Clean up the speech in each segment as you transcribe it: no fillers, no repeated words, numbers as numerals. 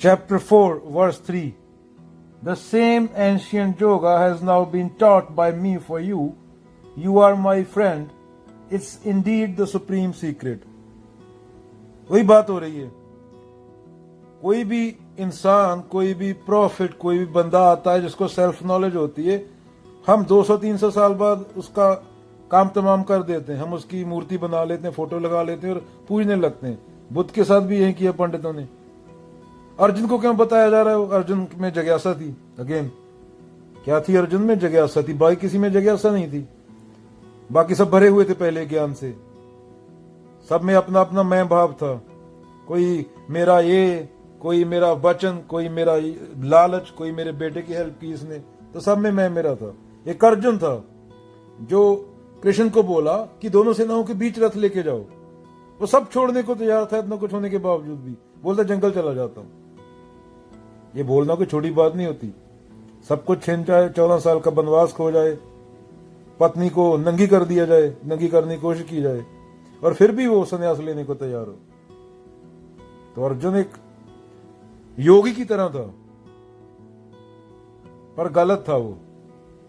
Chapter 4, verse 3. The same ancient yoga has now been taught by me for you. You are my friend. It's indeed the supreme secret. वही बात हो रही है. कोई भी इंसान, कोई भी प्रॉफिट, कोई भी बंदा आता है जिसको सेल्फ नॉलेज होती है, हम 200-300 साल बाद उसका काम तमाम कर देते हैं. हम उसकी मूर्ति बना लेते हैं, फोटो लगा लेते हैं और पूजने लगते हैं. बुद्ध के साथ भी यही किया पंडितों ने. अर्जुन को क्यों बताया जा रहा है? अर्जुन में जिज्ञासा थी. अगेन, क्या थी अर्जुन में? जिज्ञासा थी. बाकी किसी में जिज्ञासा नहीं थी. बाकी सब भरे हुए थे पहले ज्ञान से. सब में अपना अपना मैं भाव था. कोई मेरा ये, कोई मेरा वचन, कोई मेरा लालच, कोई मेरे बेटे की हेल्प की इसने. तो सब में मैं मेरा था. एक अर्जुन था जो कृष्ण को बोला कि दोनों सेनाओं के बीच रथ लेके जाओ. वो सब छोड़ने को तैयार था. इतना कुछ होने के बावजूद भी बोलता जंगल चला जाता हूं. ये बोलना कोई छोटी बात नहीं होती. सब कुछ छिन जाए, 14 साल का वनवास खो जाए, पत्नी को नंगी कर दिया जाए, नंगी करने की कोशिश की जाए, और फिर भी वो संन्यास लेने को तैयार हो. तो अर्जुन एक योगी की तरह था, पर गलत था. वो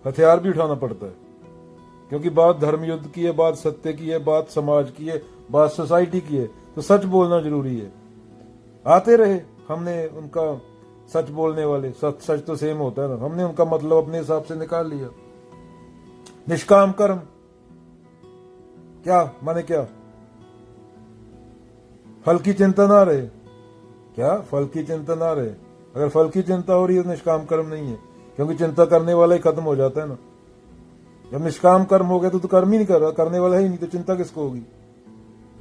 हथियार भी उठाना पड़ता है, क्योंकि बात धर्म युद्ध की है, बात सत्य की है, बात समाज की है, बात सोसाइटी की है. तो सच बोलना जरूरी है. आते रहे हमने उनका सच बोलने वाले. सच तो सेम होता है ना. हमने उनका मतलब अपने हिसाब से निकाल लिया. निष्काम कर्म क्या माने? क्या फल की चिंता ना रहे? क्या फल की चिंता ना रहे? अगर फल की चिंता हो रही है तो निष्काम कर्म नहीं है, क्योंकि चिंता करने वाला ही खत्म हो जाता है ना. जब निष्काम कर्म हो गया तो कर्म ही नहीं कर रहा, करने वाला ही नहीं, तो चिंता किसको होगी?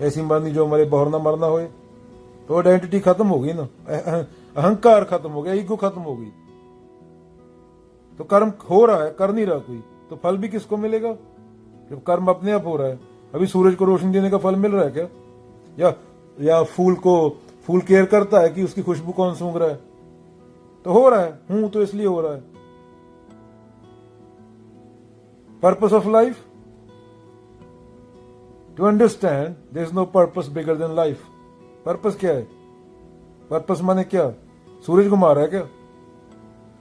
ऐसी मरनी जो मरे, बहुर ना मरना होए. तो आइडेंटिटी खत्म होगी ना, अहंकार खत्म हो गया, ईगो खत्म होगी. तो कर्म हो रहा है, कर नहीं रहा कोई, तो फल भी किसको मिलेगा जब कर्म अपने आप हो रहा है? अभी सूरज को रोशनी देने का फल मिल रहा है क्या? या फूल केयर करता है कि उसकी खुशबू कौन सूंघ रहा है? तो हो रहा है, हूं तो इसलिए हो रहा है. Purpose of life, to understand there is no purpose bigger than life. Purpose क्या है? पर्पस माने क्या? सूरज घुमा रहा है क्या,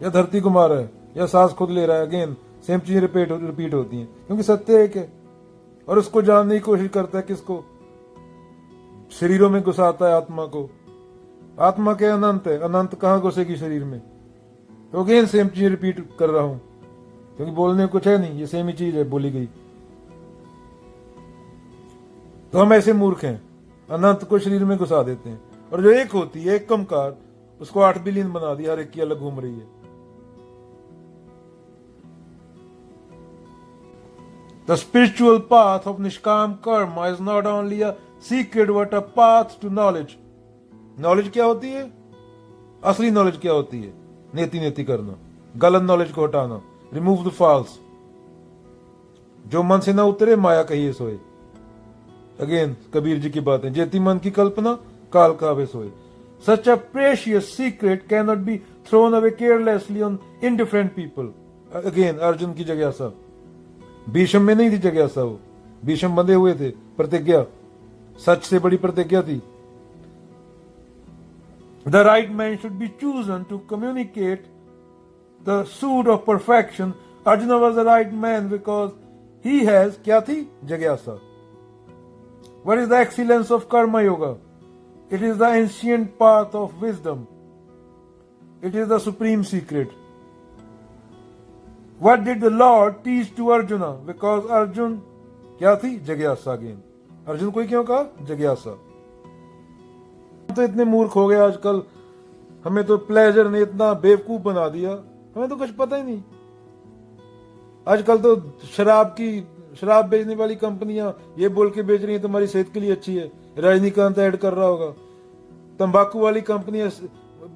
या धरती घुमा रहा है, या सांस खुद ले रहा है? अगेन सेम चीज रिपीट होती है, क्योंकि सत्य एक है. और उसको जानने की कोशिश करता है. किसको? शरीरों में घुसाता है आत्मा को. आत्मा के अनंत है, अनंत कहां घुसेगी शरीर में? तो अगेन सेम चीज रिपीट कर रहा हूं, क्योंकि बोलने में कुछ है नहीं, ये सेम ही चीज है बोली गई. तो हम ऐसे मूर्ख हैं, अनंत को शरीर में घुसा देते हैं. और जो एक होती है, एक कमकार, उसको 8 बिलियन बना दिया. हर एक की अलग घूम रही है. The spiritual path of Nishkam Karma is not only a secret but a path to knowledge. Knowledge क्या होती है? असली नॉलेज क्या होती है? नेति करना, गलत नॉलेज को हटाना. Remove the false. जो मन से ना उतरे माया कहिए सोए. अगेन कबीर जी की बातें. जेती मन की कल्पना काल कावे सोए. Such a precious secret cannot be thrown away carelessly on indifferent people. Again Arjun की जिज्ञासा. भीष्म में नहीं थी जिज्ञासा. वो भीष्म बंधे हुए थे. प्रतिज्ञा, सच से बड़ी प्रतिज्ञा थी. The right man should be chosen to communicate the suit of perfection. Arjuna was the right man because he has क्या थी? जिज्ञासा. What is the excellence of karma yoga? It is the ancient path of wisdom. It is the supreme secret. What did the Lord teach to Arjuna? Because Arjun क्या थी? जिज्ञासा. Again Arjun को क्यों कहा? जिज्ञासा. तो इतने मूर्ख हो गए आजकल. हमें तो प्लेजर ने इतना बेवकूफ बना दिया, हमें तो कुछ पता ही नहीं. आजकल तो शराब बेचने वाली कंपनियां ये बोल के बेच रही हैं तुम्हारी सेहत के लिए अच्छी है. रजनीकांत ऐड कर रहा होगा. तंबाकू वाली कंपनियां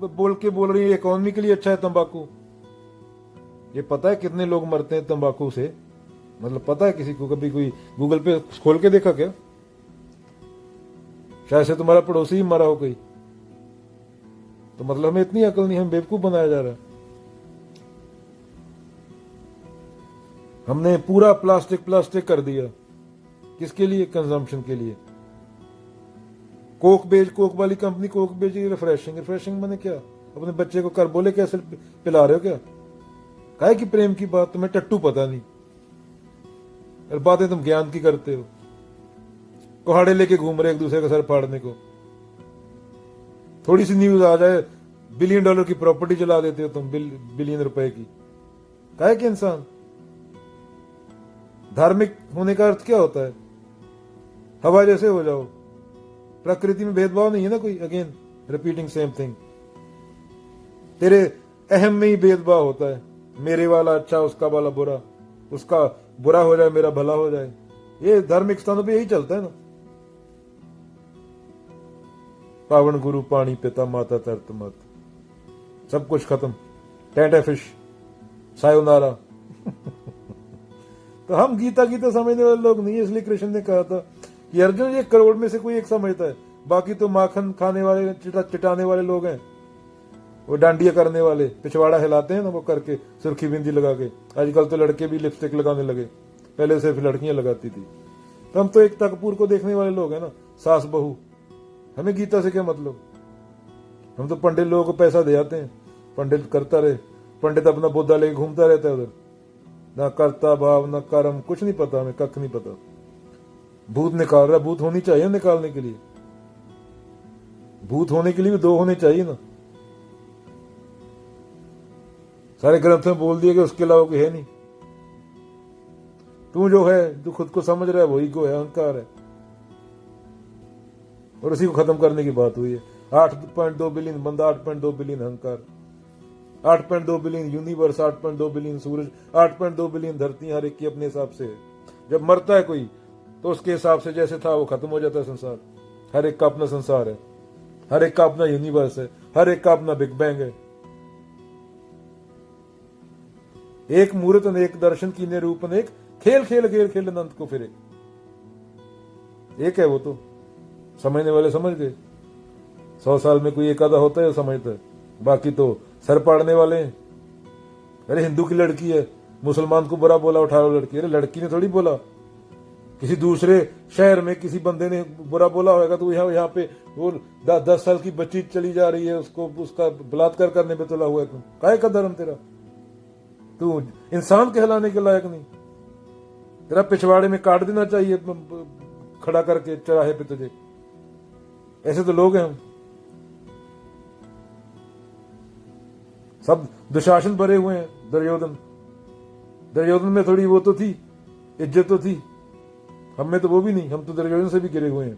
बोल रही है इकोनॉमी के लिए अच्छा है तंबाकू. ये पता है कितने लोग मरते हैं तंबाकू से? मतलब पता है किसी को? कभी कोई गूगल पे खोल के देखा क्या? शायद से तुम्हारा पड़ोसी ही मरा हो कोई. तो मतलब हमें इतनी अकल नहीं, हम बेवकूफ बनाया जा रहा है. हमने पूरा प्लास्टिक कर दिया. किसके लिए? कंजम्पशन के लिए. कोक वाली कंपनी कोक बेच रही है. रिफ्रेशिंग माने क्या? अपने बच्चे को कर बोले कैसे पिला रहे हो क्या? काहे की प्रेम की बात? तुम्हें टट्टू पता नहीं और बातें तुम ज्ञान की करते हो। कुहाड़े लेके घूम रहे एक दूसरे का सर फाड़ने को। थोड़ी सी न्यूज आ जाए $1 बिलियन की प्रॉपर्टी चला देते हो तुम, बिलियन रुपए की। काहे के इंसान? धार्मिक होने का अर्थ क्या होता है? हवा जैसे हो जाओ। प्रकृति में भेदभाव नहीं है ना कोई। Again repeating same thing. तेरे अहम में ही भेदभाव होता है। मेरे वाला अच्छा, उसका वाला बुरा, उसका बुरा हो जाए मेरा भला हो जाए। ये धार्मिक स्थानों पे यही चलता है ना। पावन गुरु पानी पिता माता तरत मत, सब कुछ खत्म, टैटा फिश, सायोनारा। तो हम गीता गीता समझने वाले लोग नहीं है। इसलिए कृष्ण ने कहा था कि अर्जुन 1 करोड़ में से कोई एक समझता है, बाकी तो माखन खाने वाले, चिटाने वाले लोग हैं। वो डांडिया करने वाले, पिछवाड़ा हिलाते हैं ना वो करके, सुर्खी बिंदी लगा के। आजकल तो लड़के भी लिपस्टिक लगाने लगे, पहले सिर्फ लड़कियां लगाती थी। तो हम तो एकता कपूर को देखने वाले लोग हैं ना, सास बहू। हमें गीता से क्या मतलब? हम तो पंडित लोगों को पैसा दे आते हैं, पंडित करता रहे। पंडित अपना बोधा लेके घूमता रहता है उधर, ना करता भाव ना कर्म, कुछ नहीं पता हमें, कख नहीं पता। भूत निकाल रहा, भूत होनी चाहिए निकालने के लिए। भूत होने के लिए भी 2 होने चाहिए ना। सारे ग्रंथों में बोल दिया कि उसके अलावा कोई है नहीं। तू जो है, तू खुद को समझ रहा है, वही को है, अहंकार है। और उसी को खत्म करने की बात हुई है। 8.2 बिलियन बंदा, 8.2 बिलियन अहंकार, 8.2 बिलियन यूनिवर्स, 8.2 बिलियन सूरज, 8.2 बिलियन धरती, हर एक की अपने हिसाब से है। जब मरता है कोई तो उसके हिसाब से जैसे था वो खत्म हो जाता है संसार। हर एक का अपना संसार है, हर एक का अपना यूनिवर्स है, हर एक का अपना बिग बैंग है। एक मूर्त अनेक दर्शन की रूप अनेक, खेल खेल खेल खेल अनंत को फिरे। एक है वो तो, समझने वाले समझ गए। 100 साल में कोई एक आधा होता है समझता है, बाकी तो सर पाड़ने वाले हैं। अरे हिंदू की लड़की है, मुसलमान को बुरा बोला, उठा लो लड़की। अरे लड़की ने थोड़ी बोला, किसी दूसरे शहर में किसी बंदे ने बुरा बोला होगा तो यहाँ पे वो 10 साल की बच्ची चली जा रही है, उसको उसका बलात्कार करने पे तुला हुआ है। तुम काहे का धर्म तेरा? तू इंसान कहलाने के लायक नहीं। तेरा पिछवाड़े में काट देना चाहिए खड़ा करके चौराहे पे तुझे। ऐसे तो लोग हैं हम। सब दुशासन भरे हुए हैं। दुर्योधन में थोड़ी वो तो थी, इज्जत तो थी। हम में तो वो भी नहीं, हम तो दुर्योधन से भी गिरे हुए हैं।